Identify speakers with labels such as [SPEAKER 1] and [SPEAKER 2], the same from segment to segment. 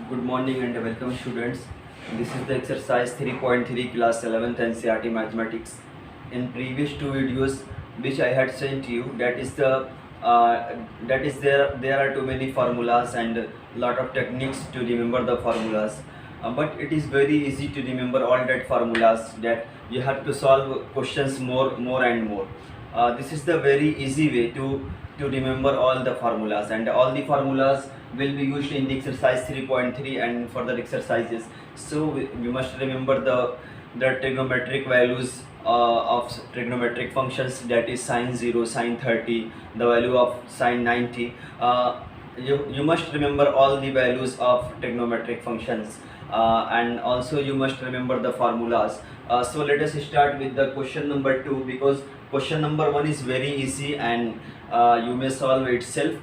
[SPEAKER 1] Good morning and welcome students. This is the exercise 3.3 class 11th NCERT mathematics. In previous two videos which I had sent you, there are too many formulas and lot of techniques to remember the formulas. But it is very easy to remember all that formulas that you have to solve questions more and more. This is the very easy way to remember all the formulas, and all the formulas will be used in the exercise 3.3 and further exercises. So we must remember the trigonometric values of trigonometric functions, that is sine 0, sine 30, the value of sine 90. You must remember all the values of trigonometric functions, and also you must remember the formulas. So let us start with the question number 2, because question number 1 is very easy and you may solve itself.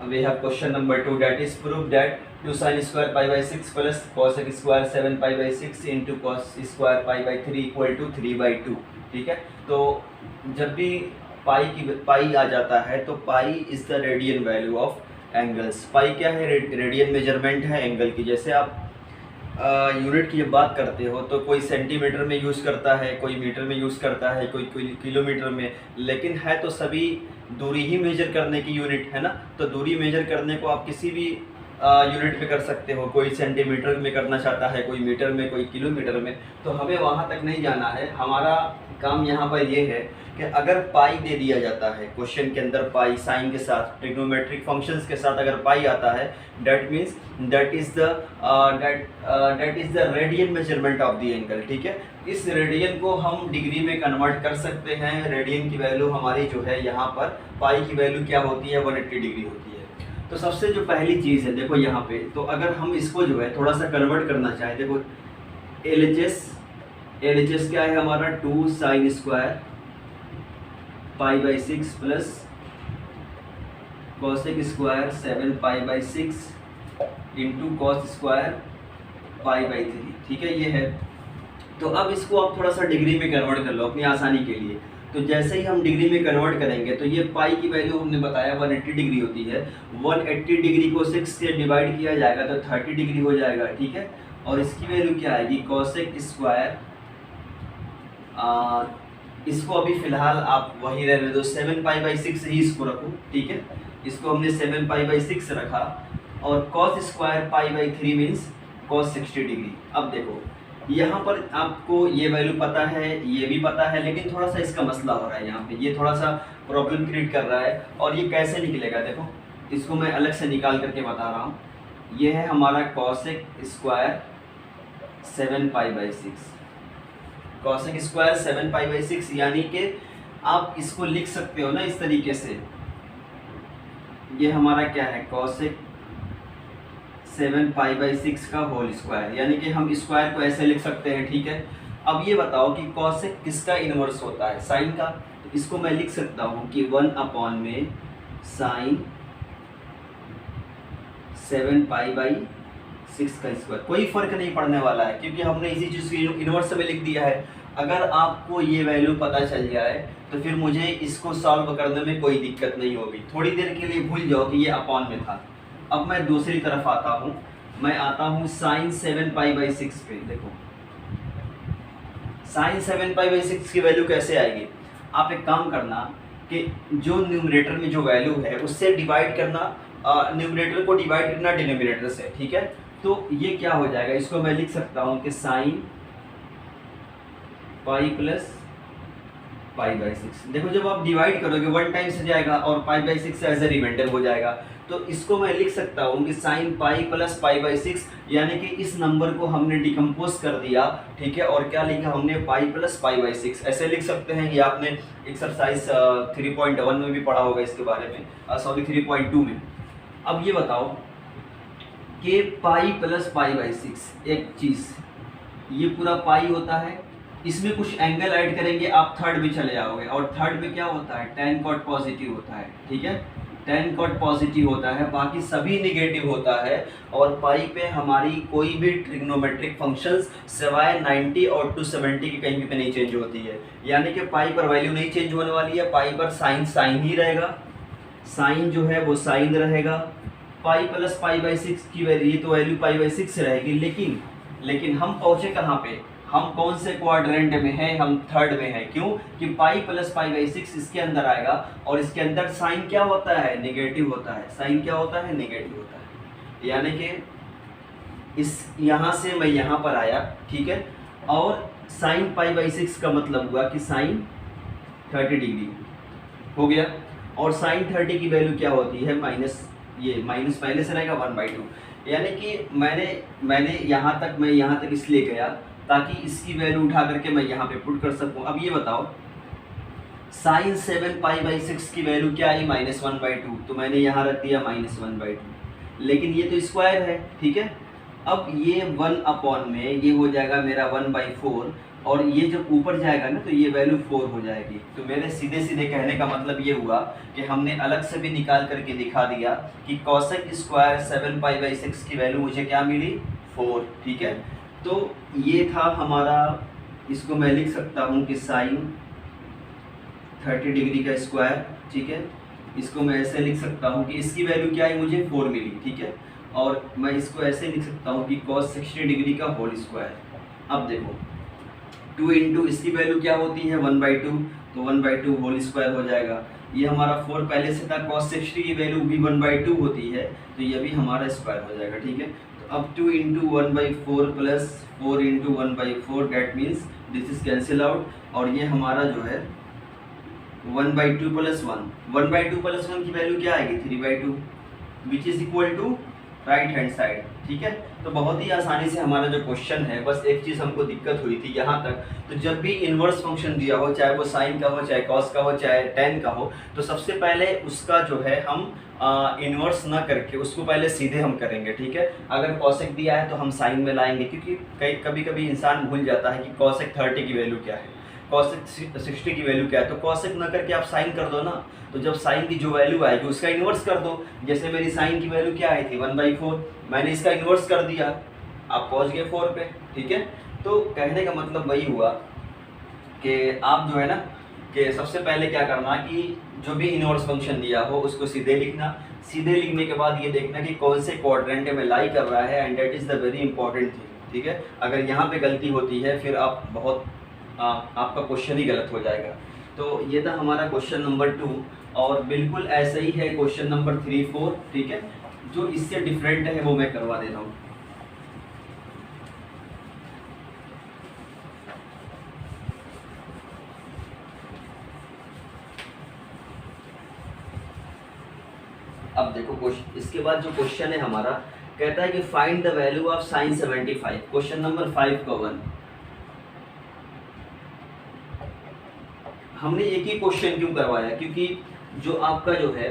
[SPEAKER 1] We have question number 2, that is prove that 2 sin square pi by 6 plus cosec square 7 pi by 6 into cos square pi by 3 equal to 3/2. ठीक है, तो जब भी पाई आ जाता है तो pi is the radian value of angles. Pi क्या है? रेडियन मेजरमेंट है एंगल की. जैसे आप यूनिट की जब बात करते हो तो कोई सेंटीमीटर में यूज़ करता है, कोई मीटर में यूज़ करता है, कोई किलोमीटर में, लेकिन है तो सभी दूरी ही मेजर करने की यूनिट है ना. तो दूरी मेजर करने को आप किसी भी यूनिट में कर सकते हो. कोई सेंटीमीटर में करना चाहता है, कोई मीटर में, कोई किलोमीटर में. तो हमें वहाँ तक नहीं जाना है. हमारा काम यहाँ पर ये है कि अगर पाई दे दिया जाता है क्वेश्चन के अंदर, पाई साइन के साथ, ट्रिग्नोमेट्रिक फंक्शंस के साथ अगर पाई आता है, that means that is the radian measurement of the angle. ठीक है, इस रेडियन को हम डिग्री में कन्वर्ट कर सकते हैं. रेडियन की वैल्यू हमारी जो है यहाँ पर, पाई की वैल्यू क्या होती है? 180 डिग्री होती है. तो सबसे जो पहली चीज़ है, देखो यहाँ पे, तो अगर हम इसको जो है थोड़ा सा कन्वर्ट करना चाहें, देखो LHS क्या है हमारा? 2 sine square pi by 6 plus cosec square 7 pi by 6 into cos square pi by 3. ठीक है, ये है. तो अब इसको आप थोड़ा सा डिग्री में कन्वर्ट कर लो अपनी आसानी के लिए. तो जैसे ही हम डिग्री में कन्वर्ट करेंगे तो ये पाई की वैल्यू हमने बताया 180 डिग्री होती है. 180 डिग्री को 6 से डिवाइड किया जाएगा तो 30 डिग्री हो जाएगा. ठीक है, और इसकी वैल्यू क्या आएगी? कॉसेक स्क्वायर, इसको अभी फिलहाल आप वही रहने दो, 7 पाई बाई 6 ही इसको रखो. ठीक है, इसको हमने 7 पाई बाई 6 रखा, और cos square pi by 3 means cos 60 degree. अब देखो यहाँ पर आपको ये वैल्यू पता है, ये भी पता है, लेकिन थोड़ा सा इसका मसला हो रहा है यहाँ पे. ये थोड़ा सा प्रॉब्लम क्रिएट कर रहा है. और ये कैसे निकलेगा? देखो, इसको मैं अलग से निकाल करके बता रहा हूँ. ये है हमारा cosec square 7 pi by 6. Cosec square 7 pi by 6, यानी कि आप इसको लिख सकते हो ना इस तरीके से. ये हमारा क्या है? कॉसेक 7 पाई बाई 6 का होल स्क्वायर, यानी कि हम स्क्वायर को ऐसे लिख सकते हैं. ठीक है, अब ये बताओ कि कॉसेक किसका इनवर्स होता है? साइन का. तो इसको मैं लिख सकता हूँ कि 1 में साइन 7 पाई बाई 6 का स्क्वायर. कोई फर्क नहीं पड़ने वाला है, क्योंकि हमने इसी चीज़ को इनवर्स में लिख दिया है. अगर आपको ये वैल्यू पता चल जाए तो फिर मुझे इसको सॉल्व करने में कोई दिक्कत नहीं होगी. थोड़ी देर के लिए भूल जाओ कि ये अपॉन में था. अब मैं दूसरी तरफ आता हूँ. मैं आता हूँ साइन 7 पाई बाई 6 पे. देखो, साइन 7 पाई बाई 6 की वैल्यू कैसे आएगी? आप एक काम करना कि जो न्यूमरेटर में जो वैल्यू है उससे डिवाइड करना, न्यूमरेटर को डिवाइड करना डिनोमिनेटर से. ठीक है, तो ये क्या हो जाएगा? इसको मैं लिख सकता हूँ कि sin pi plus pi by 6. देखो, जब आप डिवाइड करोगे 1 टाइम से जाएगा और pi by 6 as a reminder हो जाएगा. तो इसको मैं लिख सकता हूँ कि sin pi plus pi by 6, यानी कि इस नंबर को हमने डिकम्पोज कर दिया. ठीक है, और क्या लिखा हमने? पाई प्लस पाई बाई 6. ऐसे लिख सकते हैं. ये आपने एक्सरसाइज 3.1 में भी पढ़ा होगा इसके बारे में, सॉरी 3.2 में. अब ये बताओ कि पाई प्लस पाई बाई 6, एक चीज़, ये पूरा पाई होता है, इसमें कुछ एंगल ऐड करेंगे, आप थर्ड में चले जाओगे. और थर्ड में क्या होता है? टेन कॉट पॉजिटिव होता है. ठीक है, टेन कॉट पॉजिटिव होता है, बाकी सभी निगेटिव होता है. और पाई पे हमारी कोई भी ट्रिग्नोमेट्रिक फंक्शंस सिवाय 90 और 270 की कहीं पे नहीं चेंज होती है. यानी कि पाई पर वैल्यू नहीं चेंज होने वाली है. पाई पर साइन साइन ही रहेगा. साइन जो है वो साइन रहेगा, पाई प्लस पाई बाई सिक्स की वैल्यू, ये तो वैल्यू पाई बाई सिक्स रहेगी, लेकिन हम पहुंचे कहाँ पे, हम कौन से क्वाड्रेंट में हैं, हम थर्ड में हैं। क्यों कि पाई प्लस पाई बाई सिक्स इसके अंदर आएगा और इसके अंदर साइन क्या होता है, नेगेटिव होता है। साइन क्या होता है, नेगेटिव होता है। यानी कि इस यहाँ से मैं यहाँ पर आया, ठीक है, और साइन पाई बाई सिक्स का मतलब हुआ कि साइन 30 डिग्री हो गया। और साइन 30 की वैल्यू क्या होती है, माइनस, ये माइनस पहले से रहेगा 1/2। यानी कि मैंने यहाँ तक इसलिए गया ताकि इसकी वैल्यू उठा करके मैं यहाँ पे पुट कर सकूँ। अब ये बताओ, साइन 7 पाई बाई सिक्स की वैल्यू क्या आई, -1/2, तो मैंने यहाँ रख दिया -1/2, लेकिन ये तो स्क्वायर है, ठीक है। अब ये 1 अपॉन में ये हो जाएगा मेरा 1/4, और ये जब ऊपर जाएगा ना तो ये वैल्यू 4 हो जाएगी। तो मेरे सीधे सीधे कहने का मतलब ये हुआ कि हमने अलग से भी निकाल करके दिखा दिया कि cosec square 7 pi by six की वैल्यू मुझे क्या मिली, 4, ठीक है। तो ये था हमारा, इसको मैं लिख सकता हूँ कि साइन 30 डिग्री का स्क्वायर, ठीक है। इसको मैं ऐसे लिख सकता हूँ कि इसकी वैल्यू क्या है, मुझे 4 मिली, ठीक है। और मैं इसको ऐसे लिख सकता हूँ कि cos 60 डिग्री का होल स्क्वायर। अब देखो 2 इंटू इसकी वैल्यू क्या होती है, 1/2, तो 1/2 होल स्क्वायर हो जाएगा। ये हमारा 4 पहले से था, cos 60 की वैल्यू भी 1/2 होती है, तो ये भी हमारा स्क्वायर हो जाएगा, ठीक है। तो अब 2 into 1/4 plus 4 into 1/4, that means this is cancel out, और ये हमारा जो है 1/2 प्लस 1, 1/2 प्लस 1 की वैल्यू क्या आएगी, 3/2, which is equal to right hand side, ठीक है। तो बहुत ही आसानी से हमारा जो क्वेश्चन है, बस एक चीज़ हमको दिक्कत हुई थी यहाँ तक, तो जब भी इन्वर्स फंक्शन दिया हो, चाहे वो साइन का हो, चाहे कॉस का हो, चाहे टेन का हो, तो सबसे पहले उसका जो है हम इन्वर्स ना करके उसको पहले सीधे हम करेंगे, ठीक है। अगर कॉसेक दिया है तो हम साइन में लाएंगे, क्योंकि कभी कभी इंसान भूल जाता है कि कॉसेक 30 की वैल्यू क्या है, कॉसेक 60 की वैल्यू क्या है। तो कॉसेक ना करके आप साइन कर दो ना, तो जब साइन की जो वैल्यू आएगी उसका इन्वर्स कर दो। जैसे मेरी साइन की वैल्यू क्या आई थी, 1/4, मैंने इसका इन्वर्स कर दिया, आप पहुंच गए 4 पे, ठीक है। तो कहने का मतलब वही हुआ कि आप जो है ना, कि सबसे पहले क्या करना कि जो भी इन्वर्स फंक्शन दिया हो उसको सीधे लिखना, सीधे लिखने के बाद ये देखना कि कौन से क्वाड्रेंट में लाई कर रहा है, and that is the very important thing, ठीक है। अगर यहाँ पे गलती होती है फिर आप आपका क्वेश्चन ही गलत हो जाएगा। तो ये था हमारा क्वेश्चन नंबर 2, और बिल्कुल ऐसा ही है क्वेश्चन नंबर 3, 4, ठीक है। जो इससे डिफरेंट है वो मैं करवा देता हूँ। अब देखो इसके बाद जो क्वेश्चन है हमारा, कहता है कि find the value of sine 75, question number 5 का 1। हमने एक ही क्वेश्चन क्यों करवाया, क्योंकि जो आपका जो है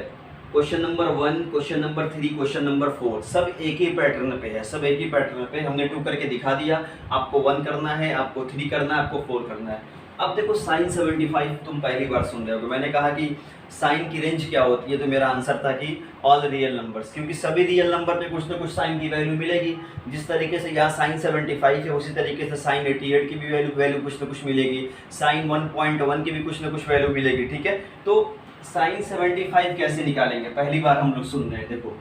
[SPEAKER 1] question number 1, question number 3, question number 4 सब एक ही पैटर्न पे है, सब एक ही पैटर्न पे। हमने 2 करके दिखा दिया, आपको 1 करना है, आपको 3 करना है, आपको 4 करना है। अब देखो साइन 75 तुम पहली बार सुन रहे हो। मैंने कहा कि साइन की रेंज क्या होती है, तो मेरा आंसर था कि ऑल रियल नंबर्स, क्योंकि सभी रियल नंबर पे कुछ ना कुछ साइन की वैल्यू मिलेगी। जिस तरीके से यहाँ साइन 75 है उसी तरीके से साइन 88 की भी वैल्यू कुछ ना कुछ मिलेगी, साइन 1.1 की भी कुछ ना कुछ वैल्यू मिलेगी, ठीक है। तो साइन 75 कैसे निकालेंगे, पहली बार हम लोग सुन रहे हैं। देखो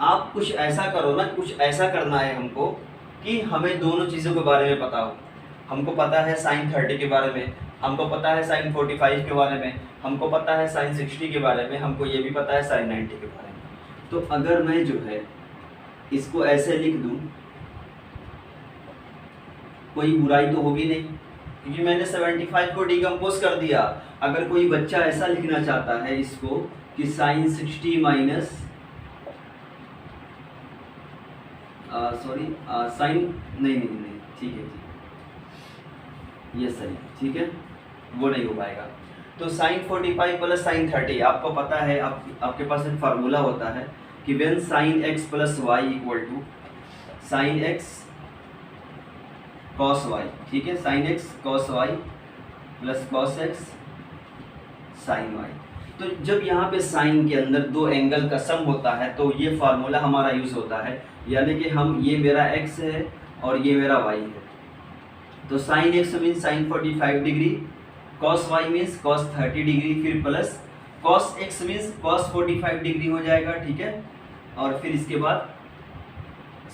[SPEAKER 1] आप कुछ ऐसा करो ना, कुछ ऐसा करना है हमको कि हमें दोनों चीज़ों के बारे में पता हो। हमको पता है साइन 30 के बारे में, हमको पता है साइन 45 के बारे में, हमको पता है साइन 60 के बारे में, हमको ये भी पता है साइन 90 के बारे में। तो अगर मैं जो है इसको ऐसे लिख दूं, कोई बुराई तो होगी नहीं, क्योंकि मैंने 75 को डिकम्पोज कर दिया। अगर कोई बच्चा ऐसा लिखना चाहता है इसको कि साइन 60 माइनस साइन नहीं, ठीक है, ये सही, ठीक है, वो नहीं हो पाएगा। तो साइन 45 प्लस साइन 30, आपको पता है, आपके पास एक फार्मूला होता है कि when sin x plus y equal to sin x cos y, ठीक है, sin x cos y plus cos x sin y. तो जब यहाँ पे साइन के अंदर दो एंगल का सम होता है तो ये फार्मूला हमारा यूज़ होता है, यानी कि हम, ये मेरा एक्स है और ये मेरा वाई है। तो sine X means sine 45 degree, cos Y means cos 30 degree, फिर plus cos x means cos 45 degree हो जाएगा, ठीक है, और फिर इसके बाद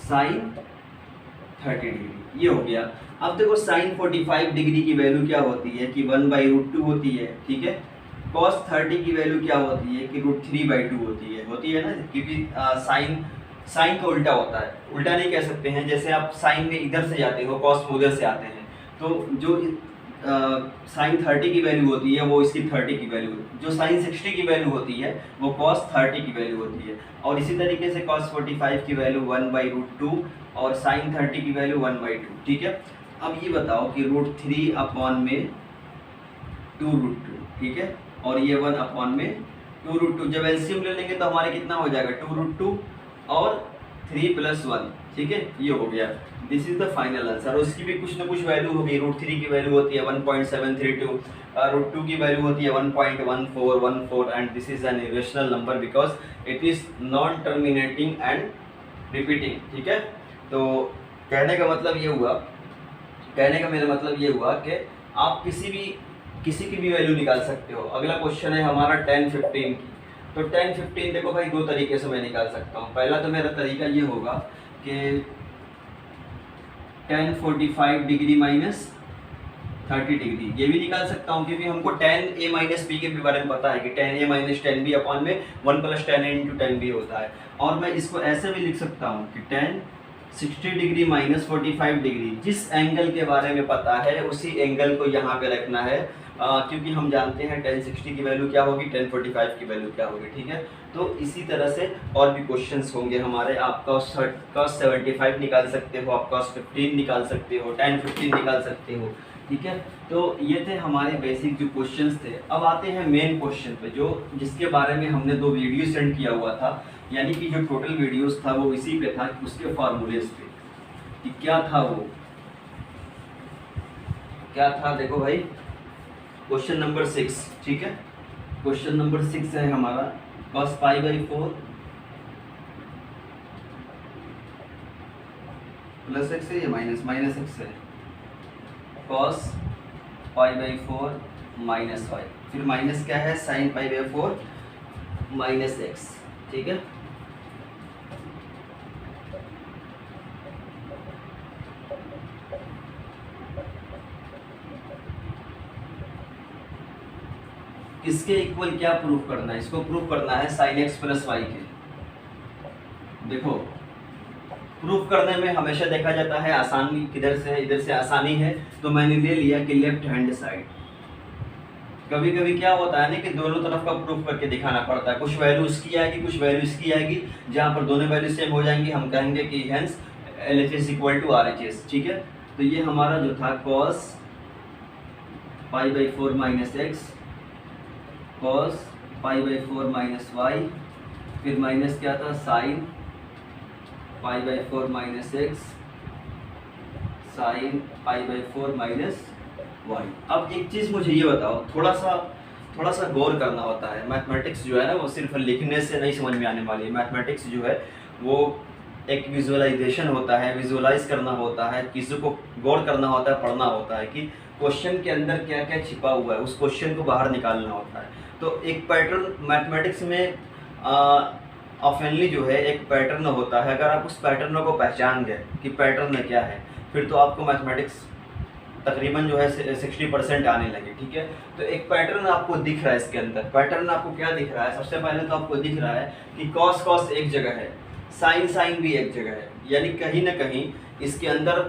[SPEAKER 1] sin 30 डिग्री, ये हो गया। अब देखो sin 45 डिग्री की वैल्यू क्या होती है कि 1/√2 होती है, ठीक है। cos 30 की वैल्यू क्या होती है कि √3/2 होती है ना, क्योंकि साइन का उल्टा होता है, उल्टा नहीं कह सकते हैं, जैसे आप साइन में इधर से जाते हो, cos में उधर से आते हैं, तो जो साइन 30 की वैल्यू होती है वो इसकी 30 की वैल्यू, जो साइन 60 की वैल्यू होती है वो cos 30 की वैल्यू होती है, और इसी तरीके से cos 45 की वैल्यू 1/√2 और साइन 30 की वैल्यू 1/2, ठीक है। अब ये बताओ कि √3 अपॉन में 2√2, ठीक है, और ये 1 अपॉन में 2√2, जब एलसीएम ले लेंगे तो हमारे कितना हो जाएगा 2√2 और 3 + 1, ठीक है, ये हो गया। This is the final answer. और उसकी भी कुछ ना कुछ वैल्यू होगी, √3 की वैल्यू होती है 1.732, √2 की वैल्यू होती है 1.1414, and this is an irrational number because it is non terminating and repeating, ठीक है। तो कहने का मतलब ये हुआ, कहने का मेरा मतलब ये हुआ कि आप किसी की भी वैल्यू निकाल सकते हो। अगला क्वेश्चन है हमारा 10, 15 की। तो 10, 15 देखो भाई, दो तरीके से मैं निकाल सकता हूँ। पहला तो मेरा तरीका ये होगा कि tan 45 डिग्री माइनस 30 डिग्री, ये भी निकाल सकता हूँ, क्योंकि हमको tan a माइनस बी के बारे में पता है कि tan a minus tan b upon में 1 + tan a × tan b होता है। और मैं इसको ऐसे भी लिख सकता हूँ कि tan 60 डिग्री माइनस 45 डिग्री, जिस एंगल के बारे में पता है उसी एंगल को यहाँ पे रखना है, क्योंकि हम जानते हैं tan 60 की वैल्यू क्या होगी, tan 45 की वैल्यू क्या होगी, ठीक है। तो इसी तरह से और भी क्वेश्चंस होंगे हमारे। आप cos 75 निकाल सकते हो, आप cos 15 निकाल सकते हो, tan 15 निकाल सकते हो, ठीक है। तो ये थे हमारे बेसिक जो क्वेश्चंस थे। अब आते हैं मेन क्वेश्चन पे, जो जिसके बारे में हमने 2 वीडियो सेंड किया हुआ था, यानी कि जो टोटल वीडियोस था वो इसी पे था, उसके फार्मूलेस पे कि क्या था वो, क्या था। देखो भाई, क्वेश्चन नंबर 6, ठीक है, क्वेश्चन नंबर 6 है हमारा cos π/4 प्लस x है या माइनस x है, cos π/4 माइनस y, फिर माइनस क्या है sin π/4 माइनस x, ठीक है। इसके इक्वल क्या प्रूफ करना है, इसको प्रूफ करना है sin x + y के। देखो, प्रूफ करने में हमेशा देखा जाता है आसानी किधर से है, इधर से आसानी है, तो मैंने ले लिया कि लेफ्ट हैंड साइड। कभी कभी क्या होता है ना कि दोनों तरफ का प्रूफ करके दिखाना पड़ता है, कुछ वैल्यू इसकी आएगी, कुछ वैल्यू इसकी आएगी, जहाँ पर दोनों वैल्यू सेम हो जाएंगी हम कहेंगे कि हेंस LHS = RHS, ठीक है। तो ये हमारा जो था cos π/4 minus x, cos π/4 minus y, फिर माइनस क्या था sin π/4 minus x, sin π/4 minus y। अब एक चीज़ मुझे ये बताओ, थोड़ा सा गौर करना होता है। मैथमेटिक्स जो है ना वो सिर्फ लिखने से नहीं समझ में आने वाली है। मैथमेटिक्स जो है वो एक विजुअलाइजेशन होता है, विजुअलाइज करना होता है, चीज़ों को गौर करना होता है, पढ़ना होता है कि क्वेश्चन के अंदर क्या क्या छिपा हुआ है, उस क्वेश्चन को बाहर निकालना होता है। तो एक पैटर्न मैथमेटिक्स में ऑफनली जो है एक पैटर्न होता है। अगर आप उस पैटर्न को पहचान गए कि पैटर्न क्या है, फिर तो आपको मैथमेटिक्स तकरीबन जो है 60% आने लगे, ठीक है। तो एक पैटर्न आपको दिख रहा है, इसके अंदर पैटर्न आपको क्या दिख रहा है, सबसे पहले तो आपको दिख रहा है कि cos एक जगह है, sin भी एक जगह है, यानी कहीं ना कहीं इसके अंदर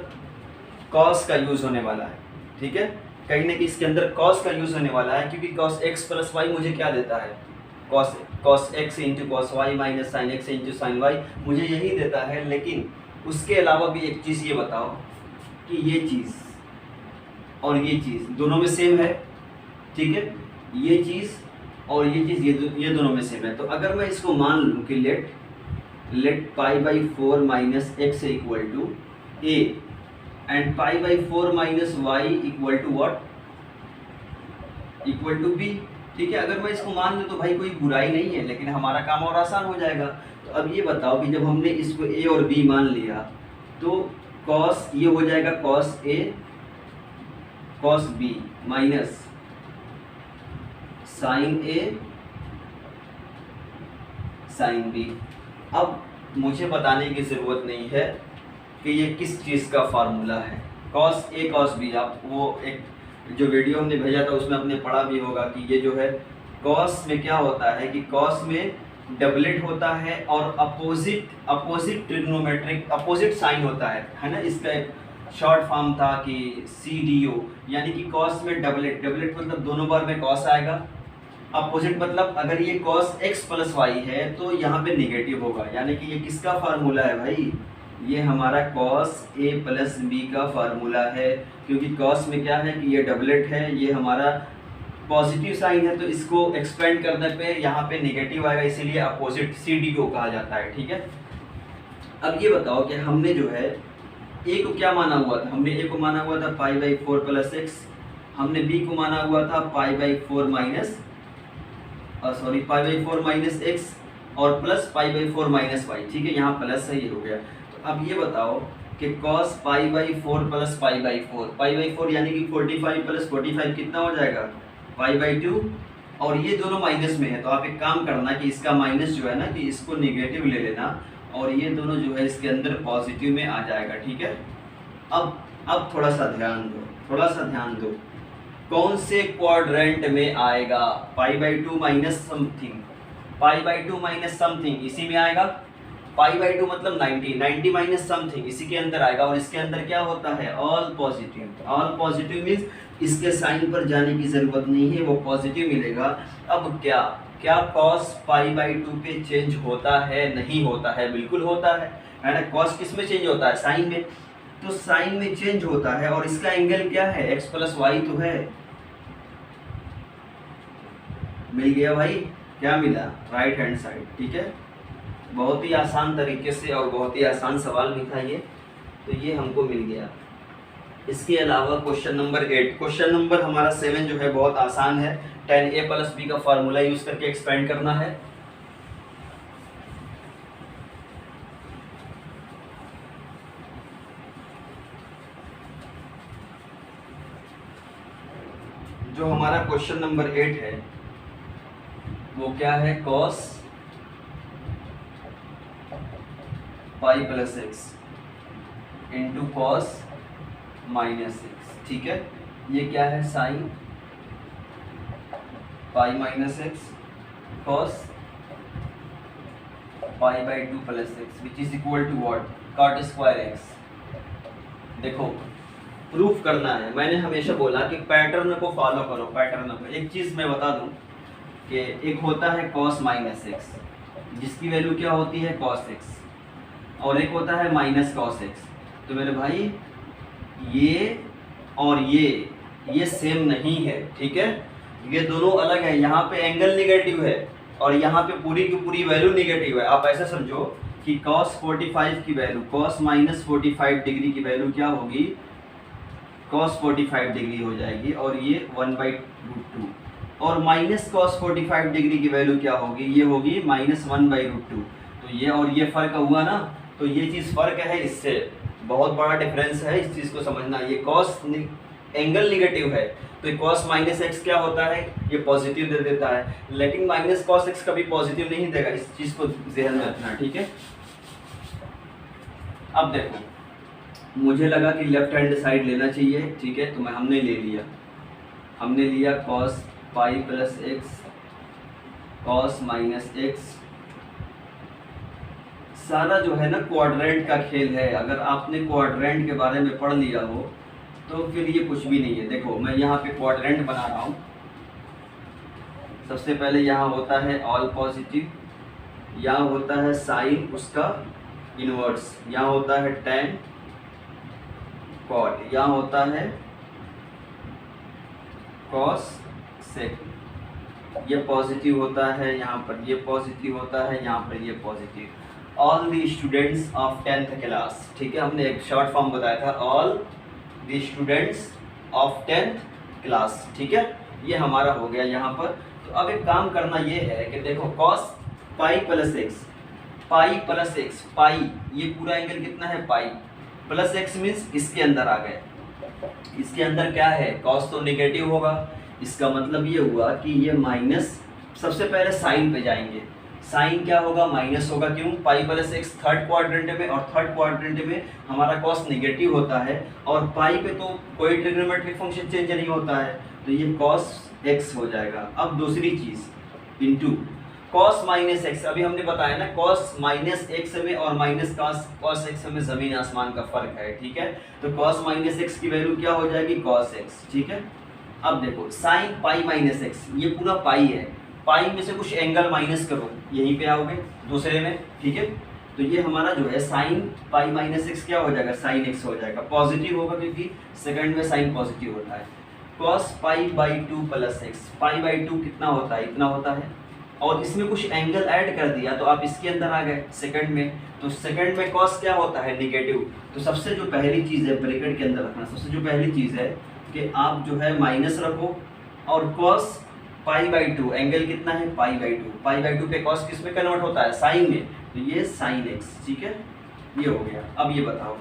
[SPEAKER 1] cos का यूज़ होने वाला है, ठीक है। कहीं ना कहीं इसके अंदर cos का यूज़ होने वाला है, क्योंकि cos x + y मुझे क्या देता है, cos x × cos y minus sin x × sin y मुझे यही देता है। लेकिन उसके अलावा भी एक चीज़ ये बताओ कि ये चीज़ और ये चीज़ दोनों में सेम है, ठीक है। ये चीज़ और ये चीज़ ये दोनों में सेम है। तो अगर मैं इसको मान लूँ कि let π/4 minus x = a and π/4 minus y = what, = b, ठीक है। अगर मैं इसको मान लूँ तो भाई कोई बुराई नहीं है, लेकिन हमारा काम और आसान हो जाएगा। तो अब ये बताओ कि जब हमने इसको a और b मान लिया तो cos ये हो जाएगा cos a cos b minus sin a sin b. अब मुझे बताने की ज़रूरत नहीं है कि ये किस चीज़ का फार्मूला है, कॉस ए कॉस बी। आप वो एक जो वीडियो हमने भेजा था उसमें आपने पढ़ा भी होगा कि ये जो है कॉस में क्या होता है कि कॉस में डबलेट होता है और अपोजिट ट्रिग्नोमेट्रिक अपोजिट साइन होता है ना। इसका एक शॉर्ट फॉर्म था कि CDO, यानी कि कॉस में डबलेट मतलब दोनों बार में कॉस आएगा। अपोजिट मतलब अगर ये कॉस x प्लस वाई है तो यहाँ पे निगेटिव होगा, यानी कि ये किसका फार्मूला है भाई, ये हमारा कॉस a प्लस बी का फार्मूला है। क्योंकि कॉस में क्या है कि ये डबलेट है, ये हमारा पॉजिटिव साइन है, तो इसको एक्सपेंड करने पे यहाँ पे नेगेटिव आएगा, इसीलिए अपोजिट CDO कहा जाता है। ठीक है, अब ये बताओ कि हमने जो है a को क्या माना हुआ था, हमने a को माना हुआ था π/4 प्लस x, हमने b को माना हुआ था π/4 माइनस x और प्लस π/4 माइनस y। ठीक है, यहाँ प्लस है, ये हो गया। तो अब ये बताओ कि cos π/4 प्लस π/4 यानी कि 45 प्लस 45 कितना हो जाएगा, π/2, और ये दोनों माइनस में है। तो आप एक काम करना कि इसका माइनस जो है ना कि इसको नेगेटिव ले लेना और ये दोनों जो है इसके अंदर पॉजिटिव में आ जाएगा। ठीक है, अब थोड़ा सा ध्यान दो, कौन से क्वाड्रेंट में आएगा, π/2 माइनस समथिंग इसी में आएगा। π/2 मतलब 90 माइनस समथिंग इसी के अंदर आएगा, और इसके अंदर क्या होता है, ऑल पॉजिटिव मीन्स इसके साइन पर जाने की जरूरत नहीं है, वो पॉजिटिव मिलेगा। अब क्या cos π/2 पे चेंज होता है, नहीं होता है, बिल्कुल होता है ना। cos किस में चेंज होता है, साइन में, तो साइन में चेंज होता है और इसका एंगल क्या है, x प्लस वाई तो है। मिल गया भाई, क्या मिला, राइट हैंड साइड। ठीक है, बहुत ही आसान तरीके से और बहुत ही आसान सवाल भी था ये, तो ये हमको मिल गया। इसके अलावा क्वेश्चन नंबर 8, क्वेश्चन नंबर हमारा 7 जो है बहुत आसान है, tan a प्लस बी का फार्मूला यूज करके एक्सपेंड करना है। जो हमारा क्वेश्चन नंबर 8 है वो क्या है, cos pi plus X into cos minus X. ठीक है, ये क्या है, sine pi minus X cos π/2 plus X which is equal to what, cot square X. देखो प्रूफ करना है, मैंने हमेशा बोला कि पैटर्न को फॉलो करो, पैटर्न को। एक चीज़ मैं बता दूं कि एक होता है cos माइनस एक्स जिसकी वैल्यू क्या होती है cos एक्स, और एक होता है माइनस cos एक्स। तो मेरे भाई ये और ये सेम नहीं है। ठीक है, ये दोनों अलग है, यहाँ पे एंगल निगेटिव है और यहाँ पे पूरी की पूरी वैल्यू निगेटिव है। आप ऐसा समझो कि cos 45 की वैल्यू, cos माइनस 45 डिग्री की वैल्यू क्या होगी, cos 45 डिग्री हो जाएगी, और ये 1/√2, और माइनस cos 45 डिग्री की वैल्यू क्या होगी, ये होगी माइनस 1/√2। तो ये और ये फर्क हुआ ना, तो ये चीज़ फर्क है, इससे बहुत बड़ा डिफरेंस है, इस चीज़ को समझना। ये cos एंगल निगेटिव है तो cos माइनस एक्स क्या होता है, ये पॉजिटिव दे देता है, लेकिन माइनस cos एक्स कभी पॉजिटिव नहीं देगा, इस चीज़ को ध्यान में रखना। ठीक है, अब देखो मुझे लगा कि लेफ्ट हैंड साइड लेना चाहिए। ठीक है, तो हमने लिया cos pi plus x cos minus x. सारा जो है ना क्वाड्रेंट का खेल है, अगर आपने क्वाड्रेंट के बारे में पढ़ लिया हो तो फिर ये कुछ भी नहीं है। देखो मैं यहाँ पे क्वाड्रेंट बना रहा हूँ, सबसे पहले यहाँ होता है ऑल पॉजिटिव, यहाँ होता है साइन उसका इनवर्स, यहाँ होता है tan cot, यहाँ होता है cos sec, ये पॉजिटिव होता है, यहाँ पर ये पॉजिटिव होता है, यहाँ पर ये positive. All the students of 10th class. ठीक है, हमने एक शॉर्ट फॉर्म बताया था, all the students of 10th class. ठीक है, ये हमारा हो गया यहाँ पर। तो अब एक काम करना ये है कि देखो cos pi plus x, pi plus x, pi ये पूरा एंगल कितना है पाई, प्लस एक्स मीन्स इसके अंदर आ गए। इसके अंदर क्या है, cos तो नेगेटिव होगा, इसका मतलब ये हुआ कि ये माइनस, सबसे पहले साइन पे जाएंगे, साइन क्या होगा, माइनस होगा। क्यों, पाई प्लस एक्स थर्ड क्वाड्रेंट में, और थर्ड क्वाड्रेंट में हमारा कॉस नेगेटिव होता है, और पाई पे तो कोई ट्रिग्नोमेट्रिक फंक्शन चेंज नहीं होता है, तो ये कॉस एक्स हो जाएगा। अब दूसरी चीज इनटू कॉस माइनस एक्स, अभी हमने बताया ना कॉस माइनस एक्स में और माइनस कॉस एक्स में जमीन आसमान का फर्क है, ठीक है। तो कॉस माइनस एक्स की वैल्यू क्या हो जाएगी, कॉस एक्स, ठीक है। अब देखो साइन पाई माइनस एक्स, ये पूरा पाई है, पाई में से कुछ एंगल माइनस करो, यहीं पे आओगे दूसरे में, ठीक है। तो ये हमारा जो है साइन पाई माइनस एक्स क्या हो जाएगा, साइन एक्स हो जाएगा, पॉजिटिव होगा क्योंकि सेकंड में साइन पॉजिटिव होता है। Cos pi by 2 plus x, pi by 2 कितना होता है, इतना होता है, और इसमें कुछ एंगल ऐड कर दिया तो आप इसके अंदर आ गए सेकंड में, तो सेकंड में कॉस क्या होता है, नेगेटिव। तो सबसे जो पहली चीज़ है ब्रैकेट के अंदर रखना, सबसे जो पहली चीज़ है कि आप जो है माइनस रखो, और कॉस पाई बाई 2, एंगल कितना है, पाई बाई 2, पाई बाई 2 पे कॉस किस में कन्वर्ट होता है, साइन में, तो ये साइन एक्स, ठीक है, ये हो गया। अब ये बताओ,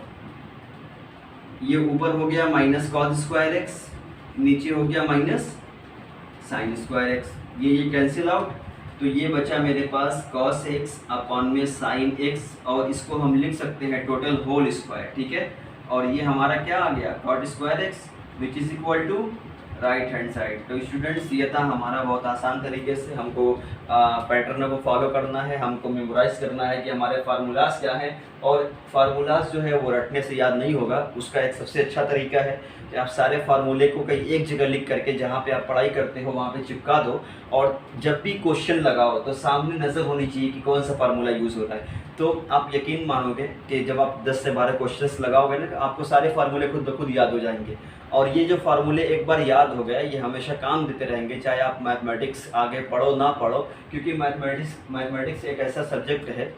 [SPEAKER 1] ये ऊपर हो गया माइनस कॉस स्क्वायर एक्स, नीचे हो गया माइनस साइन स्क्वायर एक्स, ये कैंसिल आउट, तो ये बचा मेरे पास कॉस एक्स अपॉन में साइन एक्स, और इसको हम लिख सकते हैं टोटल होल स्क्वायर, ठीक है। और ये हमारा क्या आ गया, cot square x which is equal to right hand side. तो स्टूडेंट्स ये था हमारा बहुत आसान तरीके से, हमको पैटर्न को फॉलो करना है, हमको मेमोराइज करना है कि हमारे फार्मूलाज क्या हैं, और फार्मूलाज जो है वो रटने से याद नहीं होगा। उसका एक सबसे अच्छा तरीका है कि आप सारे फार्मूले को कहीं एक जगह लिख करके जहाँ पे आप पढ़ाई करते हो वहाँ पे चिपका दो, और जब भी क्वेश्चन लगाओ तो सामने नज़र होनी चाहिए कि कौन सा फार्मूला यूज़ होता है। तो आप यकीन मानोगे कि जब आप 10 से 12 क्वेश्चंस लगाओगे ना, आपको सारे फार्मूले खुद ब खुद याद हो जाएंगे, और ये जो फार्मूले एक बार याद हो गए ये हमेशा काम देते रहेंगे, चाहे आप मैथमेटिक्स आगे पढ़ो ना पढ़ो, क्योंकि मैथमेटिक्स एक ऐसा सब्जेक्ट है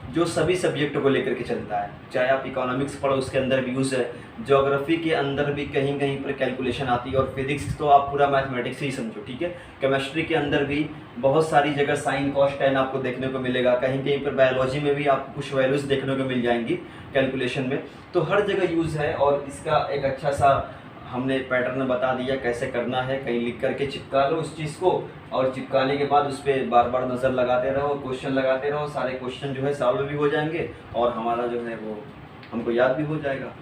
[SPEAKER 1] जो सभी सब्जेक्ट को लेकर के चलता है। चाहे आप इकोनॉमिक्स पढ़ो उसके अंदर भी यूज़ है, ज्योग्राफी के अंदर भी कहीं कहीं पर कैलकुलेशन आती है, और फिजिक्स तो आप पूरा मैथमेटिक्स ही समझो, ठीक है। केमिस्ट्री के अंदर भी बहुत सारी जगह साइन कॉस टेन आपको देखने को मिलेगा, कहीं कहीं पर बायोलॉजी में भी आपको कुछ वैल्यूज़ देखने को मिल जाएंगी कैलकुलेशन में, तो हर जगह यूज़ है। और इसका एक अच्छा सा हमने पैटर्न बता दिया कैसे करना है, कहीं लिख करके चिपका लो उस चीज़ को, और चिपकाने के बाद उस पर बार बार नज़र लगाते रहो, क्वेश्चन लगाते रहो, सारे क्वेश्चन जो है सॉल्व भी हो जाएंगे, और हमारा जो है वो हमको याद भी हो जाएगा।